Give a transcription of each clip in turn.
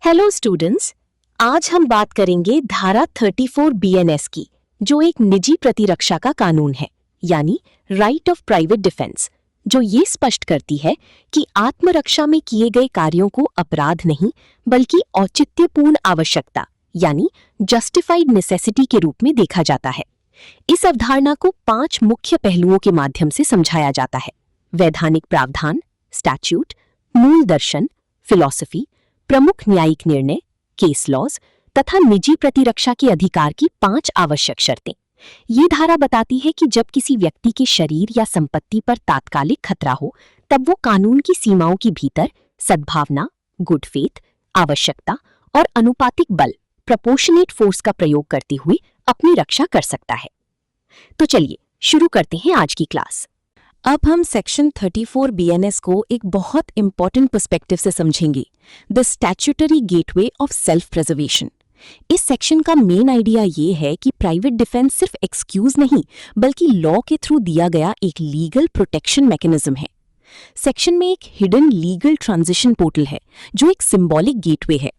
Hello students, आज हम बात करेंगे धारा 34 बीएनएस की, जो एक निजी प्रतिरक्षा का कानून है, यानी राइट ऑफ प्राइवेट डिफेंस, जो ये स्पष्ट करती है कि आत्मरक्षा में किए गए कार्यों को अपराध नहीं बल्कि औचित्यपूर्ण आवश्यकता यानी जस्टिफाइड नेसेसिटी के रूप में देखा जाता है। इस अवधारणा को 5 मुख्य पहलुओं के माध्यम से समझाया जाता है: वैधानिक प्रावधान, स्टैट्यूट, मूल दर्शन, फिलॉसफी, प्रमुख न्यायिक निर्णय, केस लॉज तथा निजी प्रतिरक्षा के अधिकार की 5 आवश्यक शर्तें। ये धारा बताती है कि जब किसी व्यक्ति के शरीर या संपत्ति पर तात्कालिक खतरा हो, तब वो कानून की सीमाओं के भीतर सद्भावना, गुड फेथ, आवश्यकता और अनुपातिक बल, प्रोपोर्शनेट फोर्स का प्रयोग करते हुए अपनी रक्षा कर सकता है। तो चलिए शुरू करते हैं आज की क्लास। अब हम सेक्शन 34 बीएनएस को एक बहुत इंपॉर्टेंट पर्सपेक्टिव से समझेंगे, the statutory gateway of self preservation. इस सेक्शन का मेन आइडिया ये है कि प्राइवेट डिफेंस सिर्फ एक्सक्यूज नहीं बल्कि लॉ के थ्रू दिया गया एक लीगल प्रोटेक्शन मैकेनिज्म है। सेक्शन में एक हिडन लीगल ट्रांजिशन पोर्टल है जो एक सिंबॉलिक गेटवे है।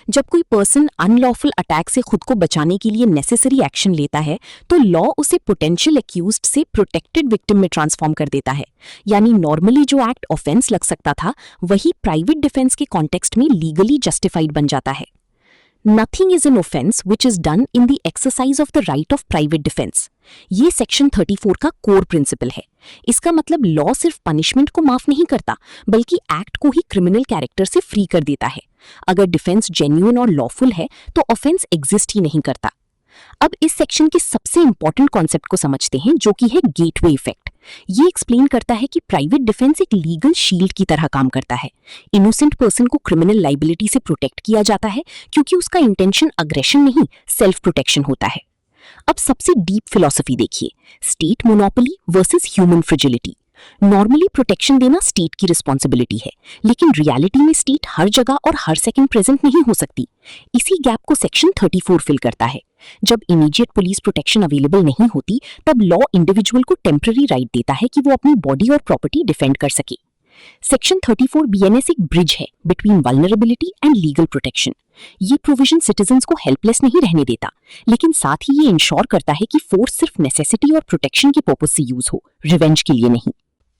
जब कोई पर्सन अनलॉफुल अटैक से खुद को बचाने के लिए नेसेसरी एक्शन लेता है तो लॉ उसे पोटेंशियल एक्यूज्ड से प्रोटेक्टेड विक्टिम में ट्रांसफॉर्म कर देता है। यानी नॉर्मली जो एक्ट ऑफेंस लग सकता था वही प्राइवेट डिफेंस के कॉन्टेक्स्ट में लीगली जस्टिफाइड बन जाता है। Nothing is an offense which is done in the exercise of the right of private defense. ये सेक्शन 34 का कोर प्रिंसिपल है। इसका मतलब लॉ सिर्फ पनिशमेंट को माफ नहीं करता बल्कि एक्ट को ही क्रिमिनल कैरेक्टर से फ्री कर देता है। अगर डिफेंस जेन्युइन और लॉफुल है तो ऑफेंस एग्जिस्ट ही नहीं करता। अब इस सेक्शन के सबसे इंपॉर्टेंट कॉन्सेप्ट को समझते हैं, जो कि है गेटवे इफेक्ट। ये एक्सप्लेन करता है कि प्राइवेट डिफेंस एक लीगल शील्ड की तरह काम करता है। इनोसेंट पर्सन को क्रिमिनल लाइबिलिटी से प्रोटेक्ट किया जाता है क्योंकि उसका इंटेंशन अग्रेशन नहीं, सेल्फ प्रोटेक्शन होता है। अब सबसे डीप फिलॉसफी देखिए, state monopoly versus human fragility. Normally protection देना स्टेट की रिस्पॉन्सिबिलिटी है, लेकिन रियलिटी में स्टेट हर जगह और हर सेकंड प्रेजेंट नहीं हो सकती। इसी गैप को सेक्शन 34 फिल करता है। जब इमीडिएट पुलिस प्रोटेक्शन अवेलेबल नहीं होती तब लॉ इंडिविजुअल को टेम्पररी राइट देता है कि वो अपनी बॉडी और प्रॉपर्टी डिफेंड कर सके। सेक्शन 34 बीएनएस एक ब्रिज है between vulnerability and legal protection. ये प्रोविजन सिटीजन्स को हेल्पलेस नहीं रहने देता, लेकिन साथ ही ये इंश्योर करता है कि फोर्स सिर्फ नेसेसिटी और प्रोटेक्शन के पर्पस से यूज हो, रिवेंज के लिए नहीं।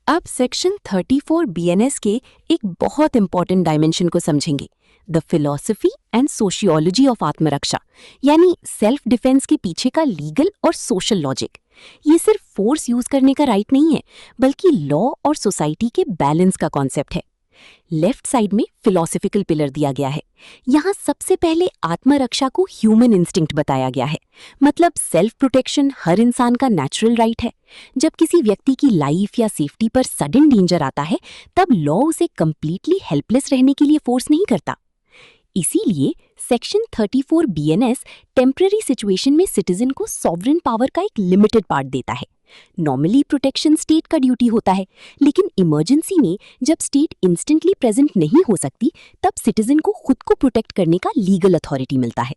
अब सेक्शन 34 बीएनएस के एक बहुत इंपॉर्टेंट डायमेंशन को समझेंगे, the philosophy and sociology of आत्मरक्षा, यानी सेल्फ डिफेंस के पीछे का लीगल और सोशल लॉजिक। ये सिर्फ फोर्स यूज करने का राइट नहीं है बल्कि लॉ और सोसाइटी के बैलेंस का कॉन्सेप्ट है। लेफ्ट साइड में फिलॉसफिकल पिलर दिया गया है। यहाँ सबसे पहले आत्मरक्षा को ह्यूमन इंस्टिंक्ट बताया गया है, मतलब सेल्फ प्रोटेक्शन हर इंसान का नेचुरल राइट है। जब किसी व्यक्ति की लाइफ या सेफ्टी पर सडन डेंजर आता है तब लॉ उसे कंप्लीटली हेल्पलेस रहने के लिए फोर्स नहीं करता। इसीलिए सेक्शन 34 बीएनएस टेम्पररी सिचुएशन में सिटीजन को सॉवरेन पावर का एक लिमिटेड पार्ट देता है। नॉर्मली प्रोटेक्शन स्टेट का ड्यूटी होता है, लेकिन इमरजेंसी में जब स्टेट इंस्टेंटली प्रेजेंट नहीं हो सकती तब सिटीजन को खुद को प्रोटेक्ट करने का लीगल अथॉरिटी मिलता है।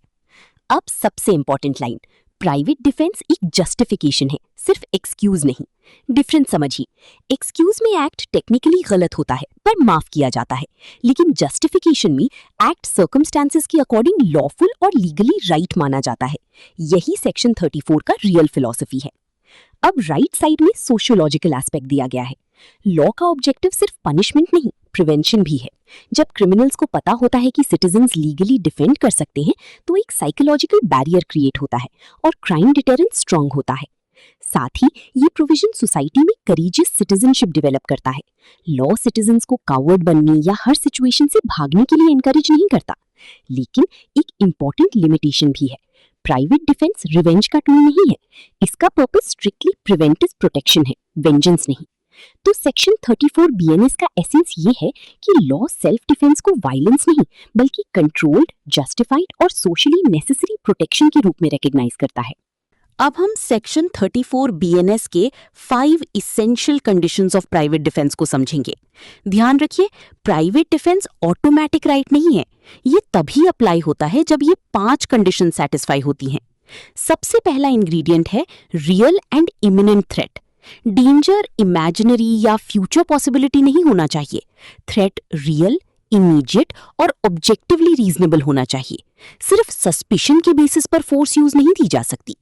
अब सबसे इंपॉर्टेंट लाइन, प्राइवेट डिफेंस एक जस्टिफिकेशन है, सिर्फ एक्सक्यूज नहीं। डिफरेंस समझिए, एक्सक्यूज में एक्ट टेक्निकली गलत होता है पर माफ किया जाता है, लेकिन जस्टिफिकेशन में एक्ट सर्कमस्टेंसेस के अकॉर्डिंग लॉफुल और लीगली राइट माना जाता है। यही सेक्शन 34 का रियल फिलॉसफी है। अब राइट साइड में सोशियोलॉजिकल एस्पेक्ट दिया गया है। लॉ का ऑब्जेक्टिव सिर्फ पनिशमेंट नहीं, प्रिवेंशन भी है। जब क्रिमिनल्स को पता होता है कि सिटीजन्स लीगली डिफेंड कर सकते हैं तो एक साइकोलॉजिकल बैरियर क्रिएट होता है और क्राइम डिटेरेंस स्ट्रांग होता है। साथ ही ये प्रोविजन सोसाइटी में करेजियस सिटीजनशिप डेवलप करता है। लॉ सिटीजन्स को कावर्ड बनने या हर सिचुएशन से भागने के लिए एनकरेज नहीं करता, लेकिन एक इंपॉर्टेंट लिमिटेशन भी है। प्राइवेट डिफेंस रिवेंज का टूल नहीं है, इसका पर्पस स्ट्रिक्टली प्रिवेंटिव प्रोटेक्शन है, वेंजेंस नहीं। तो सेक्शन 34 बीएनएस का एसेंस ये है कि लॉ सेल्फ डिफेंस को वायलेंस नहीं बल्कि कंट्रोल्ड, जस्टिफाइड और सोशली नेसेसरी प्रोटेक्शन के रूप में रिकॉग्नाइज करता है। अब हम सेक्शन 34 बीएनएस के 5 essential conditions of private defence को समझेंगे। ध्यान रखिए, प्राइवेट डिफेंस ऑटोमेटिक राइट नहीं है, ये तभी अप्लाई होता है जब ये 5 कंडीशन सेटिस्फाई होती हैं। सबसे पहला इंग्रेडिएंट है real and imminent threat. Danger imaginary या फ्यूचर पॉसिबिलिटी नहीं होना चाहिए, थ्रेट रियल, इमीडिएट और ऑब्जेक्टिवली रीजनेबल होना चाहिए। सिर्फ सस्पिशन के बेसिस पर फोर्स यूज नहीं की जा सकती।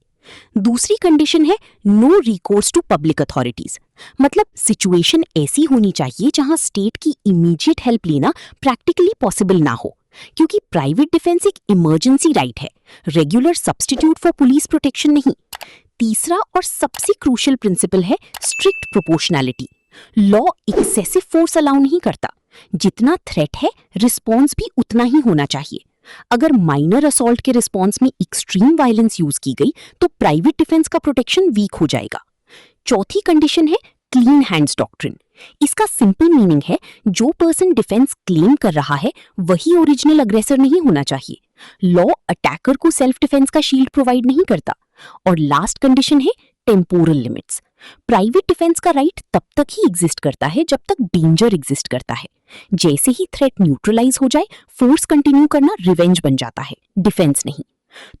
दूसरी कंडीशन है no recourse to public authorities, मतलब सिचुएशन ऐसी होनी चाहिए जहां स्टेट की इमीडिएट हेल्प लेना प्रैक्टिकली पॉसिबल ना हो, क्योंकि प्राइवेट डिफेंस एक इमरजेंसी राइट है, regular substitute for police protection नहीं। तीसरा और सबसे क्रूशियल प्रिंसिपल है strict proportionality. Law excessive force allow नहीं करता। जितना थ्रेट है रिस्पॉन्स भी उतना ही होना चाहिए। अगर माइनर असॉल्ट के रिस्पॉन्स में एक्सट्रीम वायलेंस यूज की गई तो प्राइवेट डिफेंस का प्रोटेक्शन वीक हो जाएगा। चौथी कंडीशन है क्लीन हैंड्स डॉक्ट्रिन। इसका सिंपल मीनिंग है जो पर्सन डिफेंस क्लेम कर रहा है वही ओरिजिनल अग्रेसर नहीं होना चाहिए। लॉ अटैकर को सेल्फ डिफेंस का शील्ड प्रोवाइड नहीं करता। और लास्ट कंडीशन है टेम्पोरल लिमिट्स। प्राइवेट डिफेंस का राइट तब तक ही एग्जिस्ट करता है जब तक डेंजर एग्जिस्ट करता है। जैसे ही थ्रेट न्यूट्रलाइज हो जाए फोर्स कंटिन्यू करना रिवेंज बन जाता है, डिफेंस नहीं।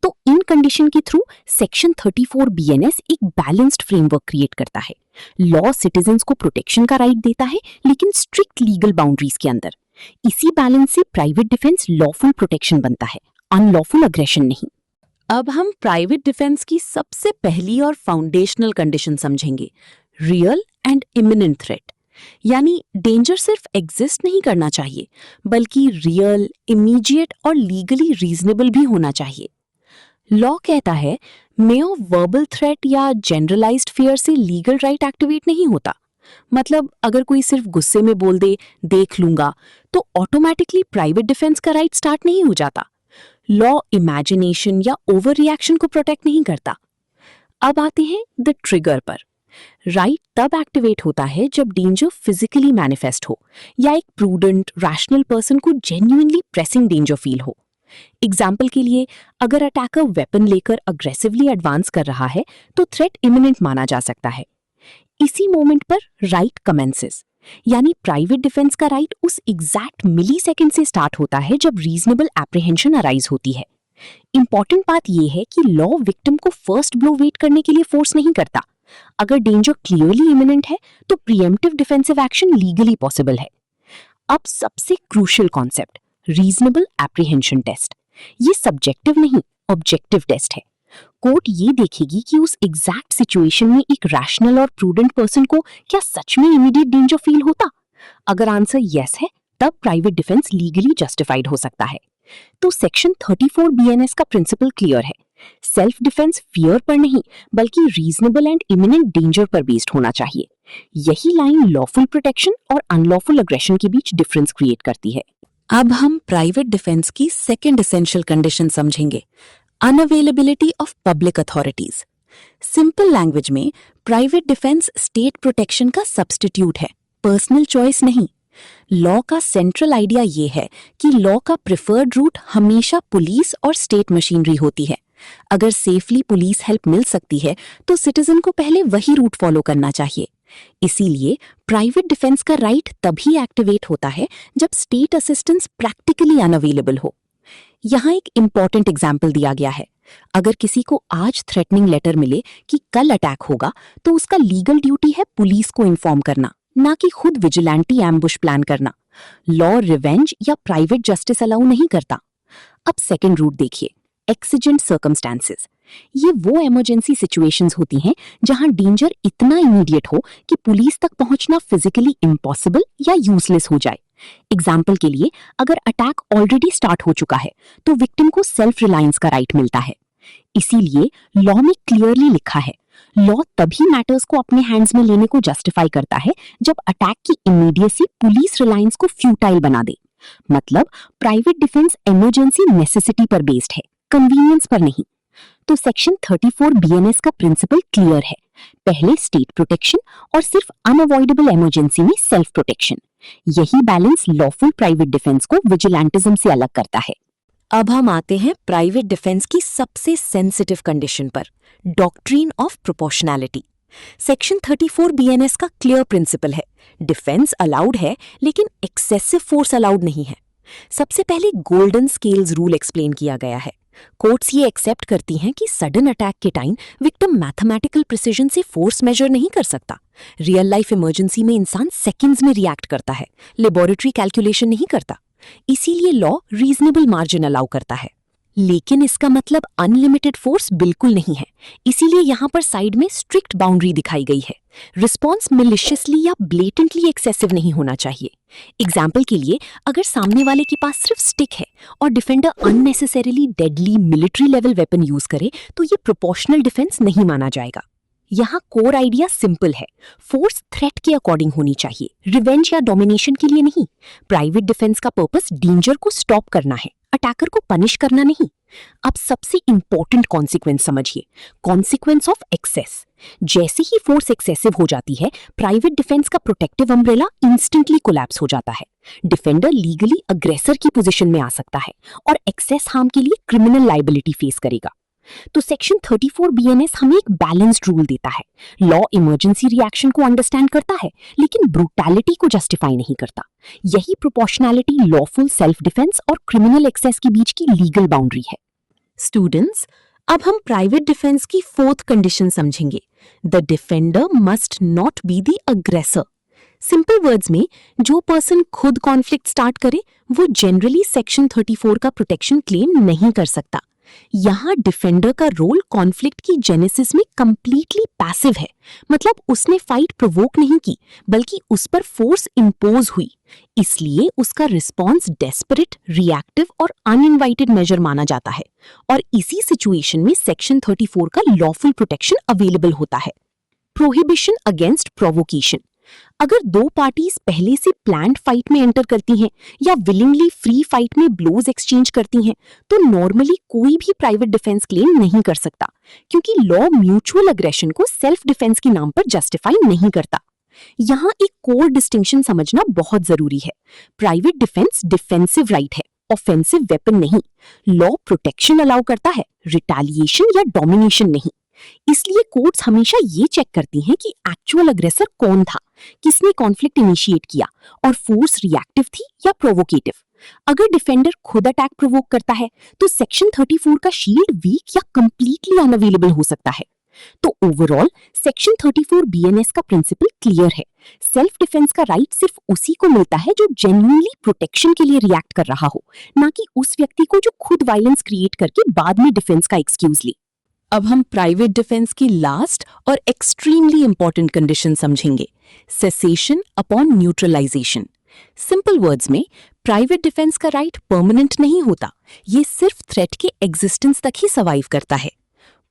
तो इन कंडीशन के थ्रू सेक्शन 34 बीएनएस एक बैलेंस्ड फ्रेमवर्क क्रिएट करता है। लॉ सिटीजन्स को प्रोटेक्शन का राइट देता है लेकिन स्ट्रिक्ट लीगल बाउंड्रीज के अंदर। इसी बैलेंस से प्राइवेट डिफेंस लॉफुल प्रोटेक्शन बनता है, अनलॉफुल अग्रेशन नहीं। अब हम प्राइवेट डिफेंस की सबसे पहली और फाउंडेशनल कंडीशन समझेंगे, रियल एंड इमिनेंट थ्रेट। यानी डेंजर सिर्फ एग्जिस्ट नहीं करना चाहिए बल्कि रियल, इमीडिएट और लीगली रीजनेबल भी होना चाहिए। लॉ कहता है मेयर वर्बल थ्रेट या जनरलाइज्ड फियर से लीगल राइट एक्टिवेट नहीं होता। मतलब अगर कोई सिर्फ गुस्से में बोल दे देख लूंगा तो ऑटोमेटिकली प्राइवेट डिफेंस का राइट स्टार्ट नहीं हो जाता। लॉ इमेजिनेशन या ओवर रिएक्शन को प्रोटेक्ट नहीं करता। अब आते हैं द ट्रिगर पर। राइट तब एक्टिवेट होता है जब डेंजर फिजिकली मैनिफेस्ट हो या एक प्रूडेंट रैशनल पर्सन को जेन्युइनली प्रेसिंग डेंजर फील हो। एग्जाम्पल के लिए अगर अटैकर वेपन लेकर अग्रेसिवली एडवांस कर रहा है तो थ्रेट इमिनेंट माना जा सकता है। इसी मोमेंट पर राइट कमेंसेस, यानी प्राइवेट डिफेंस का राइट उस एग्जैक्ट मिली सेकेंड से स्टार्ट होता है जब रीजनेबल एप्रीहेंशन अराइज होती है। इंपॉर्टेंट बात यह है कि लॉ विक्टिम को फर्स्ट ब्लो वेट करने के लिए फोर्स नहीं करता। अगर डेंजर क्लियरली इमिनेंट है तो preemptive defensive action legally possible है। अब सबसे crucial concept, reasonable apprehension test. ये सब्जेक्टिव नहीं, ऑब्जेक्टिव टेस्ट है। कोर्ट ये देखेगी कि उस एग्जैक्ट सिचुएशन में एक रैशनल और प्रूडेंट पर्सन को क्या सच में इमीडिएट डेंजर फील होता। अगर आंसर यस है तब प्राइवेट डिफेंस लीगली जस्टिफाइड हो सकता है। तो सेक्शन 34 बीएनएस का प्रिंसिपल क्लियर है, सेल्फ डिफेंस फियर पर नहीं बल्कि रीजनेबल एंड इमिनेंट डेंजर पर बेस्ड होना चाहिए। यही लाइन लॉफुल प्रोटेक्शन और अनलॉफुल अग्रेशन के बीच डिफरेंस क्रिएट करती है। अब हम प्राइवेट डिफेंस की सेकेंड एसेंशियल कंडीशन समझेंगे, unavailability of public authorities. Simple language में प्राइवेट डिफेंस स्टेट प्रोटेक्शन का सब्स्टिट्यूट है, पर्सनल चॉइस नहीं। लॉ का सेंट्रल आइडिया ये है कि लॉ का प्रिफर्ड रूट हमेशा पुलिस और स्टेट मशीनरी होती है। अगर सेफली पुलिस हेल्प मिल सकती है तो सिटीजन को पहले वही रूट फॉलो करना चाहिए। इसीलिए प्राइवेट डिफेंस का राइट तभी एक्टिवेट होता है जब स्टेट असिस्टेंस प्रैक्टिकली अनअवेलेबल हो। यहाँ एक इंपॉर्टेंट एग्जाम्पल दिया गया है। अगर किसी को आज थ्रेटनिंग लेटर मिले कि कल अटैक होगा तो उसका लीगल ड्यूटी है पुलिस को इन्फॉर्म करना, ना कि खुद विजिलेंटी एम्बुश प्लान करना। लॉ रिवेंज या प्राइवेट जस्टिस अलाउ नहीं करता। अब सेकेंड रूट देखिए, एक्सीजेंट सर्कमस्टांसेस। ये वो इमरजेंसी सिचुएशंस होती हैं जहां डेंजर इतना इमीडिएट हो कि पुलिस तक पहुंचना फिजिकली इम्पॉसिबल या यूजलेस हो जाए। एग्जाम्पल के लिए अगर अटैक ऑलरेडी स्टार्ट हो चुका है तो विक्टिम को सेल्फ रिलायंस का राइट मिलता है। इसीलिए लॉ में क्लियरली लिखा है, लॉ तभी मैटर्स को अपने हैंड्स में लेने को जस्टिफाई करता है जब अटैक की इमीडिएसी पुलिस रिलायंस को फ्यूटाइल बना दे। मतलब प्राइवेट डिफेंस इमरजेंसी नेसेसिटी पर बेस्ड है, कन्वीनियंस पर नहीं। तो सेक्शन 34 बीएनएस का प्रिंसिपल क्लियर है, पहले स्टेट प्रोटेक्शन और सिर्फ अनअवॉइडेबल इमरजेंसी में सेल्फ प्रोटेक्शन। यही बैलेंस लॉफुल प्राइवेट डिफेंस को विजिलेंटिज्म से अलग करता है। अब हम आते हैं प्राइवेट डिफेंस की सबसे सेंसिटिव कंडीशन पर, doctrine of proportionality. Section 34 BNS का क्लियर प्रिंसिपल है, डिफेंस अलाउड है लेकिन एक्सेसिव फोर्स अलाउड नहीं है। सबसे पहले गोल्डन स्केल्स रूल एक्सप्लेन किया गया है। कोर्ट्स ये एक्सेप्ट करती हैं कि सडन अटैक के टाइम विक्टिम मैथमेटिकल प्रिसीजन से फोर्स मेजर नहीं कर सकता। रियल लाइफ इमरजेंसी में इंसान सेकंड्स में रिएक्ट करता है, लेबोरेटरी कैलकुलेशन नहीं करता। इसीलिए लॉ रीजनेबल मार्जिन अलाउ करता है। लेकिन इसका मतलब अनलिमिटेड फोर्स बिल्कुल नहीं है, इसीलिए यहाँ पर साइड में स्ट्रिक्ट बाउंड्री दिखाई गई है। रिस्पॉन्स मिलिशियसली या ब्लेटेंटली एक्सेसिव नहीं होना चाहिए। एग्जाम्पल के लिए, अगर सामने वाले के पास सिर्फ स्टिक है और defender unnecessarily deadly military level weapon use करे तो ये प्रोपोर्शनल डिफेंस नहीं माना जाएगा। यहाँ कोर आइडिया सिंपल है, फोर्स थ्रेट के अकॉर्डिंग होनी चाहिए, रिवेंज या डोमिनेशन के लिए नहीं। प्राइवेट डिफेंस का पर्पस डेंजर को स्टॉप करना है, अटैकर को पनिश करना नहीं। अब सबसे इंपॉर्टेंट कॉन्सिक्वेंस समझिए, कॉन्सिक्वेंस ऑफ एक्सेस। जैसे ही फोर्स एक्सेसिव हो जाती है, प्राइवेट डिफेंस का प्रोटेक्टिव अम्ब्रेला इंस्टेंटली कोलैप्स हो जाता है। डिफेंडर लीगली अग्रेसर की पोजीशन में आ सकता है और एक्सेस हार्म के लिए क्रिमिनल लायबिलिटी फेस करेगा। तो सेक्शन 34 बीएनएस हमें एक बैलेंस्ड रूल देता है। लॉ इमरजेंसी रिएक्शन को अंडरस्टैंड करता है लेकिन ब्रूटैलिटी को जस्टिफाई नहीं करता। यही प्रोपोर्शनैलिटी लॉफुल सेल्फ डिफेंस और क्रिमिनल एक्सेस के बीच की लीगल बाउंड्री है। स्टूडेंट्स, अब हम प्राइवेट डिफेंस की फोर्थ कंडीशन समझेंगे। The defender must not be the अग्रेसर। सिंपल वर्ड्स में, जो पर्सन खुद कॉन्फ्लिक्ट स्टार्ट करे वो जनरली सेक्शन 34 का प्रोटेक्शन क्लेम नहीं कर सकता। यहाँ डिफेंडर का रोल कॉन्फ्लिक्ट की जेनेसिस में कंप्लीटली पैसिव है, मतलब उसने फाइट प्रोवोक नहीं की बल्कि उस पर फोर्स इंपोज हुई। इसलिए उसका रिस्पॉन्स डेस्परेट, रिएक्टिव और अनइनवाइटेड मेजर माना जाता है और इसी सिचुएशन में सेक्शन 34 का लॉफुल प्रोटेक्शन अवेलेबल होता है। Prohibition against provocation. अगर दो पार्टीज पहले से प्लान्ड फाइट में एंटर करती हैं या विलिंगली फ्री फाइट में ब्लोज एक्सचेंज करती हैं, तो नॉर्मली कोई भी प्राइवेट डिफेंस क्लेम नहीं कर सकता, क्योंकि लॉ म्यूचुअल अग्रेशन को सेल्फ डिफेंस के नाम पर जस्टिफाई नहीं करता। यहाँ एक कोर डिस्टिंक्शन समझना बहुत जरूरी है। प्राइवेट डिफेंस डिफेंसिव राइट है, ऑफेंसिव वेपन नहीं। लॉ प्रोटेक्शन अलाउ करता है, रिटेलिएशन या डोमिनेशन नहीं। इसलिए कोर्ट्स हमेशा ये चेक करती हैं कि एक्चुअल अग्रेसर कौन था, किसने कॉन्फ्लिक्ट इनिशिएट किया और फोर्स रिएक्टिव थी या प्रोवोकेटिव। अगर डिफेंडर खुद अटैक प्रोवोक करता है तो सेक्शन 34 का शील्ड वीक या कंप्लीटली अनअवेलेबल हो सकता है। तो ओवरऑल सेक्शन 34 बीएनएस का प्रिंसिपल क्लियर है। सेल्फ डिफेंस का राइट सिर्फ उसी को मिलता है जो जेन्युइनली प्रोटेक्शन के लिए रिएक्ट कर रहा हो, ना कि उस व्यक्ति को जो खुद वायलेंस क्रिएट करके बाद में डिफेंस का एक्सक्यूज ले। अब हम प्राइवेट डिफेंस की लास्ट और एक्सट्रीमली इंपॉर्टेंट कंडीशन समझेंगे, cessation upon neutralisation. Simple words में, प्राइवेट डिफेंस का राइट परमानेंट नहीं होता, ये सिर्फ थ्रेट के एग्जिस्टेंस तक ही सर्वाइव करता है।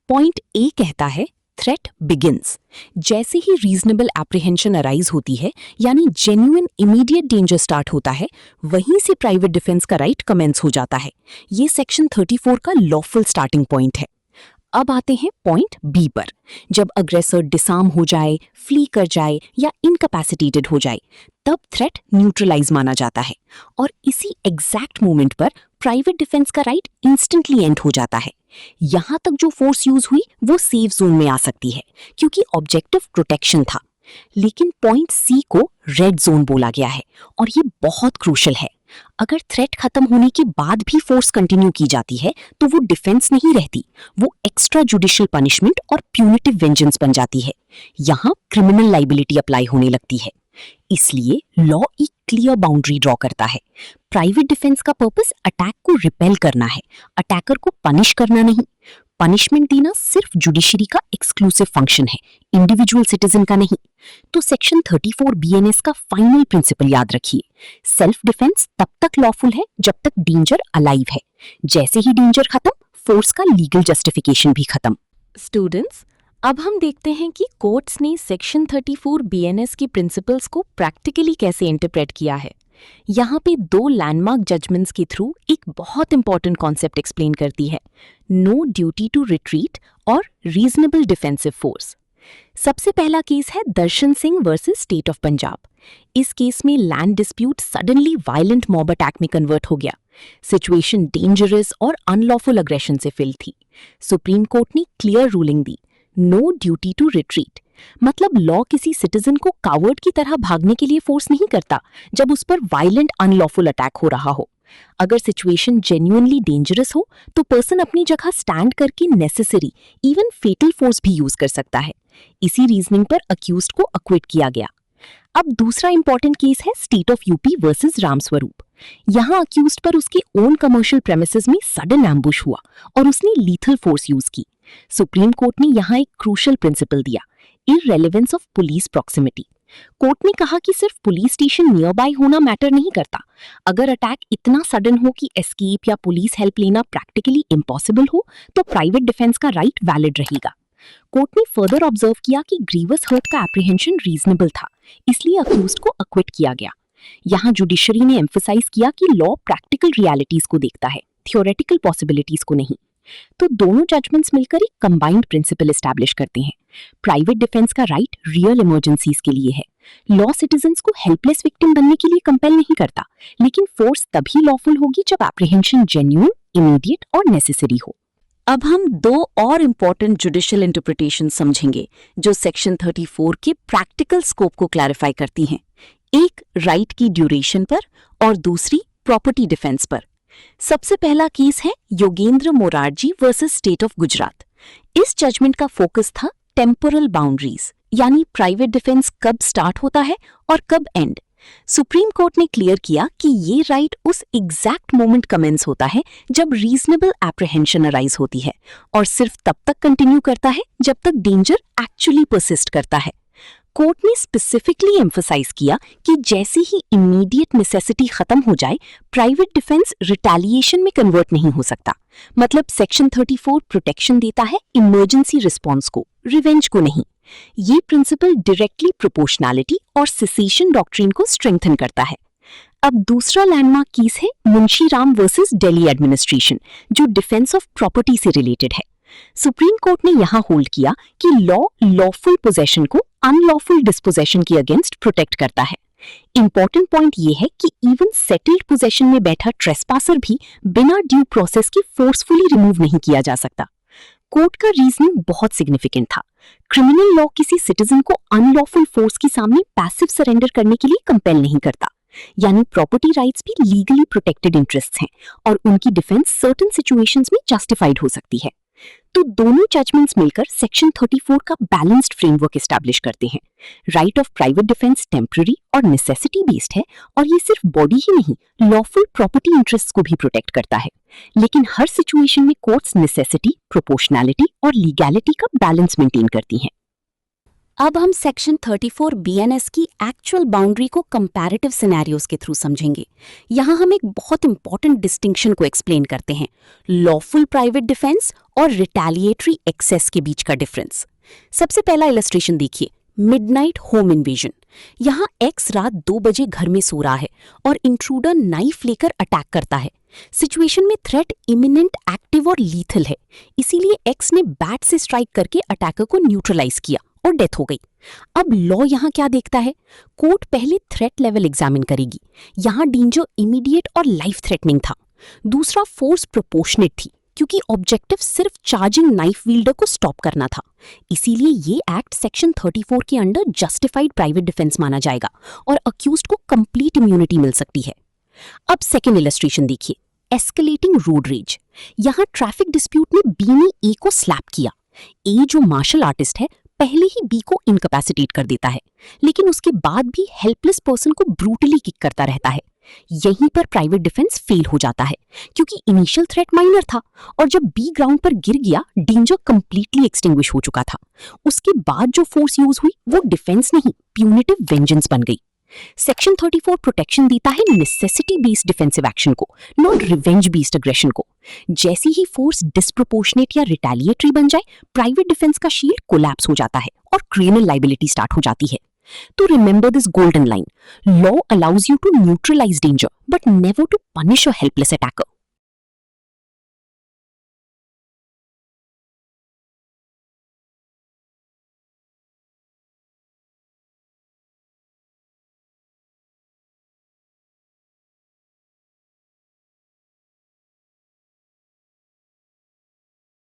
पॉइंट ए कहता है थ्रेट बिगिंस। जैसे ही रीजनेबल एप्रीहेंशन अराइज होती है, यानी जेन्युइन इमीडिएट डेंजर स्टार्ट होता है, वहीं से प्राइवेट डिफेंस का राइट कमेंस हो जाता है। ये सेक्शन 34 का लॉफुल स्टार्टिंग पॉइंट है। अब आते हैं पॉइंट बी पर। जब अग्रेसर डिसार्म हो जाए, फ्ली कर जाए या इनकैपेसिटेटेड हो जाए, तब थ्रेट न्यूट्रलाइज माना जाता है और इसी एग्जैक्ट मोमेंट पर प्राइवेट डिफेंस का राइट इंस्टेंटली एंड हो जाता है। यहां तक जो फोर्स यूज हुई वो सेफ जोन में आ सकती है क्योंकि ऑब्जेक्टिव प्रोटेक्शन था। लेकिन पॉइंट सी को रेड जोन बोला गया है और ये बहुत क्रूशल है। अगर थ्रेट खत्म होने के बाद भी फोर्स कंटिन्यू की जाती है तो वो डिफेंस नहीं रहती, वो एक्स्ट्रा जुडिशियल पनिशमेंट और प्यूनिटिव वेंजेंस बन जाती है। यहाँ क्रिमिनल लाइबिलिटी अप्लाई होने लगती है। इसलिए लॉ एक क्लियर बाउंड्री ड्रॉ करता है। प्राइवेट डिफेंस का पर्पस अटैक को रिपेल करना है, अटैकर को पनिश करना नहीं। पनिशमेंट देना सिर्फ जुडिशरी का एक्सक्लूसिव फंक्शन है, इंडिविजुअल सिटीजन का नहीं। तो सेक्शन 34 बीएनएस का फाइनल प्रिंसिपल याद रखिए, सेल्फ डिफेंस तब तक लॉफुल है जब तक डेंजर अलाइव है। जैसे ही डेंजर खत्म, फोर्स का लीगल जस्टिफिकेशन भी खत्म। स्टूडेंट्स, अब हम देखते हैं कि कोर्ट्स ने सेक्शन 34 बीएनएस की प्रिंसिपल्स को प्रैक्टिकली कैसे इंटरप्रेट किया है। यहाँ पे दो लैंडमार्क जजमेंट्स के थ्रू एक बहुत इंपॉर्टेंट कॉन्सेप्ट एक्सप्लेन करती है, नो ड्यूटी टू रिट्रीट और रीजनेबल डिफेंसिव फोर्स। सबसे पहला केस है Darshan Singh versus state of Punjab. इस केस में land dispute suddenly violent mob attack में कन्वर्ट हो गया। सिचुएशन डेंजरस और अनलॉफुल अग्रेशन से फिल थी। सुप्रीम कोर्ट ने क्लियर रूलिंग दी, नो ड्यूटी टू रिट्रीट, मतलब लॉ किसी सिटीजन को कावर्ड की तरह भागने के लिए फोर्स नहीं करता जब उस पर वायलेंट अनलॉफुल अटैक हो रहा हो। अगर सिचुएशन जेन्युइनली डेंजरस हो तो पर्सन अपनी जगह स्टैंड करके नेसेसरी इवन फेटल फोर्स भी यूज कर सकता है। इसी रीजनिंग पर अक्यूज्ड को अक्विट किया गया। अब दूसरा इंपॉर्टेंट केस है state of UP versus Ramswaroop. यहाँ अक्यूज्ड पर उसके ओन कमर्शियल प्रेमिसेस में सडन एम्बुश हुआ और उसने लीथल फोर्स यूज की। सुप्रीम कोर्ट ने यहाँ एक क्रूशियल प्रिंसिपल दिया, इररेलेवेंस ऑफ पुलिस प्रॉक्सिमिटी। कोर्ट ने कहा कि सिर्फ पुलिस स्टेशन नियर बाय होना मैटर नहीं करता। अगर अटैक इतना सडन हो कि एस्केप या पुलिस हेल्प लेना प्रैक्टिकली इम्पॉसिबल हो तो प्राइवेट डिफेंस का राइट वैलिड रहेगा। कोर्ट ने फर्दर ऑब्जर्व किया कि ग्रीवस हर्ट का एप्रीहेंशन रीजनेबल था, इसलिए अक्यूज्ड को अक्विट किया गया। यहाँ जुडिशरी ने एम्फसाइज किया कि लॉ प्रैक्टिकल रियलिटीज को देखता है, थियोरेटिकल पॉसिबिलिटीज को नहीं। तो दोनों जजमेंट्स मिलकर एक कंबाइंड प्रिंसिपल एस्टैब्लिश करते हैं। प्राइवेट डिफेंस का राइट रियल इमरजेंसीज के लिए है। लॉ सिटीजन्स को हेल्पलेस विक्टिम बनने के लिए कंपेल नहीं करता, लेकिन फोर्स तभी लॉफुल होगी जब एप्रीहेंशन जेन्युइन, इमीडिएट और नेसेसरी हो। अब हम दो और इम्पॉर्टेंट जुडिशियल इंटरप्रिटेशन समझेंगे जो सेक्शन 34 के प्रैक्टिकल स्कोप को क्लैरिफाई करती हैं। एक राइट की ड्यूरेशन पर और दूसरी प्रॉपर्टी डिफेंस पर। सबसे पहला केस है Yogendra Morarji versus state of Gujarat. इस जजमेंट का फोकस था टेम्पोरल बाउंड्रीज, यानी प्राइवेट डिफेंस कब स्टार्ट होता है और कब एंड। सुप्रीम कोर्ट ने क्लियर किया कि ये राइट उस एग्जैक्ट मोमेंट कमेंस होता है जब रीजनेबल एप्रीहेंशन अराइज होती है और सिर्फ तब तक कंटिन्यू करता है जब तक डेंजर एक्चुअली परसिस्ट करता है। कोर्ट ने स्पेसिफिकली एम्फसाइज किया कि जैसे ही इमीडिएट नेसेसिटी खत्म हो जाए, प्राइवेट डिफेंस रिटेलिएशन में कन्वर्ट नहीं हो सकता। मतलब सेक्शन 34 प्रोटेक्शन देता है इमरजेंसी रिस्पॉन्स को, रिवेंज को नहीं। ये प्रिंसिपल डायरेक्टली प्रोपोर्शनैलिटी और सेसेशन डॉक्ट्रिन को स्ट्रेंथन करता है। अब दूसरा लैंडमार्क केस है मुंशी राम वर्सेस दिल्ली एडमिनिस्ट्रेशन, जो डिफेंस ऑफ प्रॉपर्टी से रिलेटेड है। सुप्रीम कोर्ट ने यहां होल्ड किया कि लॉ लॉफुल पोजेशन को अनलॉफुल डिस्पोजेशन के अगेंस्ट प्रोटेक्ट करता है। इंपॉर्टेंट पॉइंट यह है कि इवन सेटल्ड पोजेशन में बैठा ट्रेसपासर भी बिना ड्यू प्रोसेस के फोर्सफुली रिमूव नहीं किया जा सकता। कोर्ट का रीजनिंग बहुत सिग्निफिकेंट था। क्रिमिनल लॉ किसी सिटीजन को अनलॉफुल फोर्स के सामने पैसिव सरेंडर करने के लिए कंपेल नहीं करता, यानी प्रॉपर्टी राइट्स भी लीगली प्रोटेक्टेड इंटरेस्ट्स हैं और उनकी डिफेंस सर्टेन सिचुएशंस में जस्टिफाइड हो सकती है। तो दोनों जजमेंट्स मिलकर सेक्शन 34 का बैलेंस्ड फ्रेमवर्क एस्टैब्लिश करते हैं। Right of private defence temporary और नेसेसिटी बेस्ड है और ये सिर्फ बॉडी ही नहीं, लॉफुल प्रॉपर्टी इंटरेस्ट्स को भी प्रोटेक्ट करता है। लेकिन हर सिचुएशन में कोर्ट्स नेसेसिटी, प्रोपोर्शनैलिटी और लीगैलिटी का बैलेंस मेंटेन करती हैं। अब हम सेक्शन 34 BNS की एक्चुअल बाउंड्री को कंपैरेटिव सिनेरियोज के थ्रू समझेंगे। यहाँ हम एक बहुत इंपॉर्टेंट डिस्टिंक्शन को एक्सप्लेन करते हैं, लॉफुल प्राइवेट डिफेंस और रिटेलिएटरी एक्सेस के बीच का डिफरेंस। सबसे पहला इलस्ट्रेशन देखिए, मिडनाइट होम इन्वेजन। यहाँ एक्स रात 2 बजे घर में सो रहा है और इंट्रूडर नाइफ लेकर अटैक करता है। सिचुएशन में थ्रेट इमिनेंट, एक्टिव और लीथल है, इसीलिए एक्स ने बैट से स्ट्राइक करके अटैकर को न्यूट्रलाइज किया और डेथ हो गई। अब लॉ यहाँ क्या देखता है? कोर्ट पहले थ्रेट लेवल एग्जामिन करेगी। यहाँ डेंजर इमीडिएट और लाइफ थ्रेटनिंग था। दूसरा, फोर्स प्रोपोर्शनेट थी, क्योंकि ऑब्जेक्टिव सिर्फ चार्जिंग नाइफ वील्डर को स्टॉप करना था। इसीलिए ये एक्ट सेक्शन 34 के अंडर जस्टिफाइड प्राइवेट डिफेंस माना जाएगा और अक्यूज्ड को कंप्लीट इम्यूनिटी मिल सकती है। अब सेकेंड इलस्ट्रेशन देखिए, एस्केलेटिंग रोड रेज। यहाँ ट्रैफिक डिस्प्यूट में बी ने ए को स्लैप किया। ए जो मार्शल आर्टिस्ट है, पहले ही बी को इनकैपेसिटेट कर देता है, लेकिन उसके बाद भी हेल्पलेस पर्सन को ब्रूटली किक करता रहता है। यहीं पर प्राइवेट डिफेंस फेल हो जाता है, क्योंकि इनिशियल थ्रेट माइनर था और जब बी ग्राउंड पर गिर गया, डेंजर कंप्लीटली एक्सटिंग्विश हो चुका था। उसके बाद जो फोर्स यूज हुई वो डिफेंस नहीं, प्यूनिटिव वेंजेंस बन गई। सेक्शन 34 प्रोटेक्शन देता है नेसेसिटी बेस्ड डिफेंसिव एक्शन को, नॉट रिवेंज बेस्ड अग्रेशन को। जैसी ही फोर्स डिस्प्रोपोर्शनेट या रिटेलिएटरी बन जाए, प्राइवेट डिफेंस का शील्ड कोलैप्स हो जाता है और क्रिमिनल लाइबिलिटी स्टार्ट हो जाती है। तो remember this golden line, law allows you to neutralise danger but never to punish a helpless attacker.